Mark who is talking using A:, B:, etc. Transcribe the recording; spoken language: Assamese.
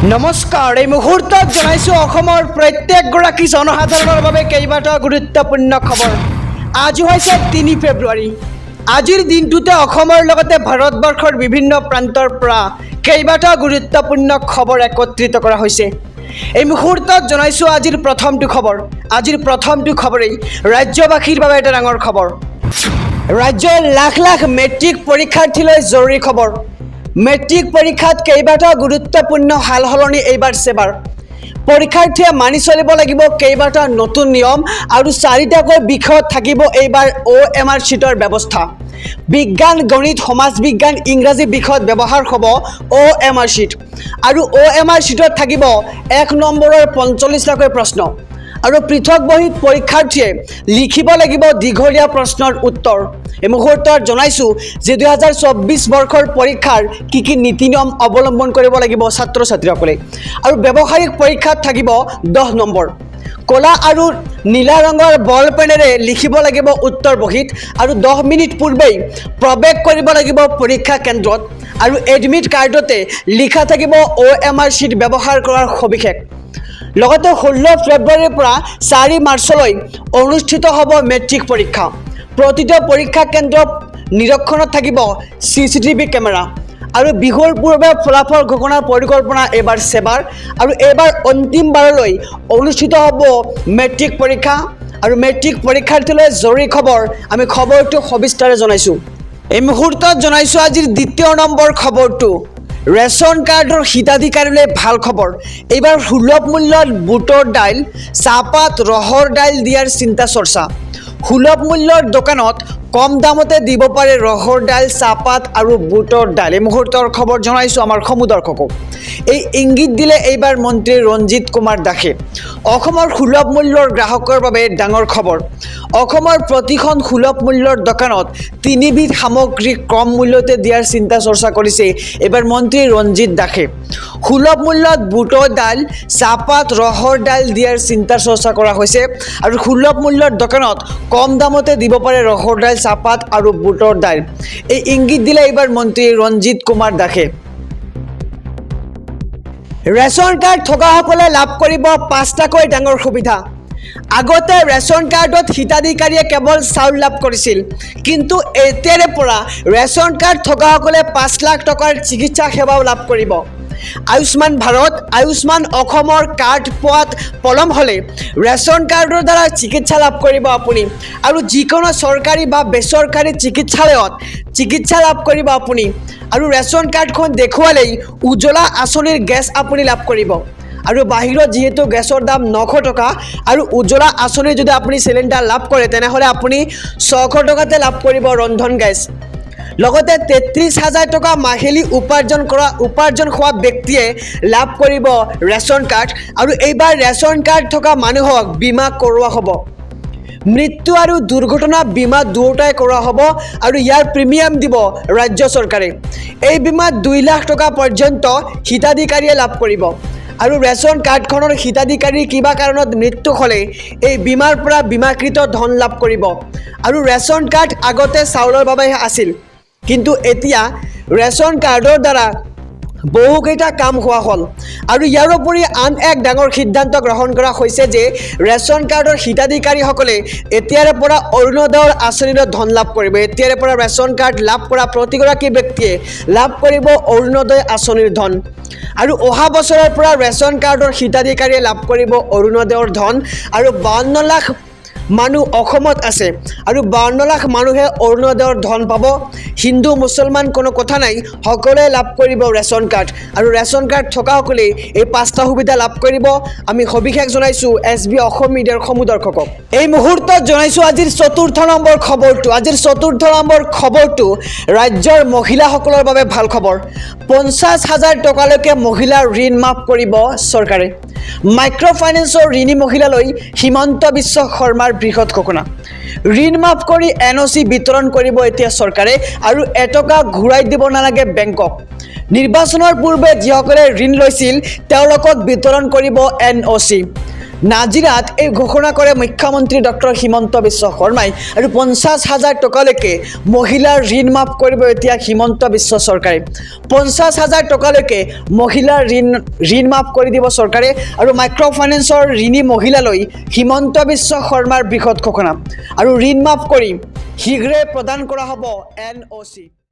A: নমস্কাৰ এই মুহূৰ্তত জনাইছো অসমৰ প্ৰত্যেকগৰাকী জনসাধাৰণৰ বাবে কেইবাটাও গুৰুত্বপূৰ্ণ খবৰ। আজি হৈছে ৩ ফেব্ৰুৱাৰী। আজিৰ দিনটোতে অসমৰ লগতে ভাৰতবৰ্ষৰ বিভিন্ন প্ৰান্তৰ পৰা কেইবাটাও গুৰুত্বপূৰ্ণ খবৰ একত্ৰিত কৰা হৈছে। এই মুহূৰ্তত জনাইছো আজিৰ প্ৰথমটো খবৰ। আজিৰ প্ৰথমটো খবৰেই ৰাজ্যবাসীৰ বাবে এটা ডাঙৰ খবৰ। ৰাজ্যৰ লাখ লাখ মেট্ৰিক পৰীক্ষাৰ্থীলৈ জৰুৰী খবৰ। মেট্ৰিক পৰীক্ষাত কেইবাটাও গুৰুত্বপূৰ্ণ সালসলনি এইবাৰ সেবাৰ। পৰীক্ষাৰ্থীয়ে মানি চলিব লাগিব কেইবাটাও নতুন নিয়ম আৰু 4টাকৈ বিষয়ত থাকিব এইবাৰ OMR চিটৰ ব্যৱস্থা। বিজ্ঞান, গণিত, সমাজ বিজ্ঞান, ইংৰাজী বিষয়ত ব্যৱহাৰ হ'ব OMR চিট আৰু OMR চিটত থাকিব 1 নম্বৰৰ 45টাকৈ প্ৰশ্ন আৰু পৃথক বহীত পৰীক্ষাৰ্থীয়ে লিখিব লাগিব দীঘলীয়া প্ৰশ্নৰ উত্তৰ। এই মুহূৰ্তত জনাইছো যে 2024 বৰ্ষৰ পৰীক্ষাৰ কি নীতি নিয়ম অৱলম্বন কৰিব লাগিব ছাত্ৰ ছাত্ৰীসকলে। আৰু ব্যৱহাৰিক পৰীক্ষাত থাকিব 10 নম্বৰ। কলা আৰু নীলা ৰঙৰ বল পেনেৰে লিখিব লাগিব উত্তৰ বহীত আৰু 10 মিনিট পূৰ্বেই প্ৰৱেশ কৰিব লাগিব পৰীক্ষা কেন্দ্ৰত আৰু এডমিট কাৰ্ডতে লিখা থাকিব OMR চিট ব্যৱহাৰ কৰাৰ সবিশেষ। লগতে 16 ফেব্ৰুৱাৰীৰ পৰা 4 মাৰ্চলৈ অনুষ্ঠিত হ'ব মেট্ৰিক পৰীক্ষা। প্ৰতিটো পৰীক্ষা কেন্দ্ৰত নিৰীক্ষণত থাকিব CCTV কেমেৰা আৰু বিহুৰ পূৰ্বে ফলাফল ঘোষণাৰ পৰিকল্পনা এইবাৰ সেবাৰ আৰু এইবাৰ অন্তিমবাৰলৈ অনুষ্ঠিত হ'ব মেট্ৰিক পৰীক্ষা আৰু মেট্ৰিক পৰীক্ষাৰ্থীলৈ জৰুৰী খবৰ। আমি খবৰটো সবিস্তাৰে জনাইছোঁ। এই মুহূৰ্তত জনাইছোঁ আজিৰ দ্বিতীয় নম্বৰ খবৰটো। ৰেচন কাৰ্ডৰ হিতাধিকাৰীলৈ ভাল খবৰ। এইবাৰ সুলভ মূল্যত বুটৰ দাইল, চাহপাত, ৰহৰ দাইল দিয়াৰ চিন্তা চৰ্চা। সুলভ মূল্যৰ দোকানত কম দামতে দিব পাৰে ৰহৰ দাইল, চাহপাত আৰু বুটৰ দাইল। এই মুহূৰ্তৰ খবৰ জনাইছোঁ আমাৰ সমুদৰ্শকক। এই ইংগিত দিলে এইবাৰ মন্ত্ৰী ৰঞ্জিত কুমাৰ দাসে। অসমৰ সুলভ মূল্যৰ গ্ৰাহকৰ বাবে ডাঙৰ খবৰ। অসমৰ প্ৰতিখন সুলভ মূল্যৰ দোকানত 3বিধ সামগ্ৰী কম মূল্যতে দিয়াৰ চিন্তা চৰ্চা কৰিছে এইবাৰ মন্ত্ৰী ৰঞ্জিত দাসে। সুলভ মূল্যত বুটৰ দাইল, চাহপাত, ৰহৰ দাইল দিয়াৰ চিন্তা চৰ্চা কৰা হৈছে আৰু সুলভ মূল্যৰ দোকানত কম দামতে দিব পাৰে ৰহৰ দাইল, চাহপাত আৰু বুটৰ দাইল। এই ইংগিত দিলে এইবাৰ মন্ত্ৰী ৰঞ্জিত কুমাৰ দাসে। ৰেচন কাৰ্ড থকাসকলে লাভ কৰিব 5টাকৈ ডাঙৰ সুবিধা। আগতে ৰেচন কাৰ্ডত হিতাধিকাৰীয়ে কেৱল চাউল লাভ কৰিছিল, কিন্তু এতিয়াৰে পৰা ৰেচন কাৰ্ড থকাসকলে 5 লাখ টকাৰ চিকিৎসা সেৱাও লাভ কৰিব। আয়ুষ্মান ভাৰত, আয়ুষ্মান অসমৰ কাৰ্ড পোৱাত পলম হ'লে ৰেচন কাৰ্ডৰ দ্বাৰা চিকিৎসা লাভ কৰিব আপুনি আৰু যিকোনো চৰকাৰী বা বেচৰকাৰী চিকিৎসালয়ত চিকিৎসা লাভ কৰিব আপুনি। আৰু ৰেচন কাৰ্ডখন দেখুৱালেই উজ্জ্বলা আঁচনিৰ গেছ আপুনি লাভ কৰিব। আৰু বাহিৰত যিহেতু গেছৰ দাম 900 টকা আৰু উজ্জ্বলা আঁচনিৰ যদি আপুনি চিলিণ্ডাৰ লাভ কৰে তেনেহ'লে আপুনি 600 টকাতে লাভ কৰিব ৰন্ধন গেছ। লগতে 33,000 টকা মাহিলী উপাৰ্জন হোৱা ব্যক্তিয়ে লাভ কৰিব ৰেচন কাৰ্ড আৰু এইবাৰ ৰেচন কাৰ্ড থকা মানুহক বীমা কৰোৱা হ'ব। মৃত্যু আৰু দুৰ্ঘটনা বীমা দুয়োটাই কৰোৱা হ'ব আৰু ইয়াৰ প্ৰিমিয়াম দিব ৰাজ্য চৰকাৰে। এই বীমাত 2 লাখ টকা পৰ্যন্ত হিতাধিকাৰীয়ে লাভ কৰিব আৰু ৰেচন কাৰ্ডখনৰ হিতাধিকাৰীৰ কিবা কাৰণত মৃত্যু হ'লে এই বীমাৰ পৰা বীমাকৃত ধন লাভ কৰিব। আৰু ৰেচন কাৰ্ড আগতে চাউলৰ বাবেহে আছিল, কিন্তু এতিয়া ৰেচন কাৰ্ডৰ দ্বাৰা বহুকেইটা কাম হোৱা হ'ল। আৰু ইয়াৰ উপৰি আন এক ডাঙৰ সিদ্ধান্ত গ্ৰহণ কৰা হৈছে যে ৰেচন কাৰ্ডৰ হিতাধিকাৰীসকলে এতিয়াৰে পৰা অৰুণোদয়ৰ আঁচনিৰ ধন লাভ কৰিব। এতিয়াৰে পৰা ৰেচন কাৰ্ড লাভ কৰা প্ৰতিগৰাকী ব্যক্তিয়ে লাভ কৰিব অৰুণোদয় আঁচনিৰ ধন। আৰু অহা বছৰৰ পৰা ৰেচন কাৰ্ডৰ হিতাধিকাৰীয়ে লাভ কৰিব অৰুণোদয়ৰ ধন। আৰু 52 লাখ মানুহ অসমত আছে আৰু 52 লাখ মানুহে অৰুণোদয়ৰ ধন পাব। হিন্দু মুছলমান কোনো কথা নাই, সকলোৱে লাভ কৰিব ৰেচন কাৰ্ড আৰু ৰেচন কাৰ্ড থকাসকলে এই 5টা সুবিধা লাভ কৰিব। আমি সবিশেষ জনাইছোঁ SB অসম মিডিয়াৰ সমুদৰ্শকক। এই মুহূৰ্তত জনাইছোঁ আজিৰ 4ৰ্থ নম্বৰ খবৰটো। আজিৰ 4ৰ্থ নম্বৰ খবৰটো ৰাজ্যৰ মহিলাসকলৰ বাবে ভাল খবৰ। 50,000 টকালৈকে মহিলাৰ ঋণ মাফ কৰিব চৰকাৰে। মাইক্ৰ' ফাইনেন্সৰ ঋণী মহিলালৈ হিমন্ত বিশ্ব শৰ্মাৰ বৃহৎ ঘোষণা। ঋণ মাফ কৰি NOC বিতৰণ কৰিব এতিয়া চৰকাৰে আৰু এটকা ঘূৰাই দিব নালাগে বেংকক। নিৰ্বাচনৰ পূৰ্বে যিসকলে ঋণ লৈছিল তেওঁলোকক বিতৰণ কৰিব NOC। নাজিৰাত এই ঘোষণা কৰে মুখ্যমন্ত্ৰী ডক্টৰ হিমন্ত বিশ্ব শৰ্মাই আৰু 50,000 টকালৈকে মহিলাৰ ঋণ মাফ কৰিব এতিয়া হিমন্ত বিশ্ব চৰকাৰে 50,000 টকালৈকে মহিলাৰ ঋণ মাফ কৰি দিব চৰকাৰে আৰু মাইক্ৰ ফাইনেন্সৰ ঋণী মহিলালৈ হিমন্ত বিশ্ব শৰ্মাৰ বৃহৎ ঘোষণা আৰু ঋণ মাফ কৰি শীঘ্ৰে প্ৰদান কৰা হ'ব NOC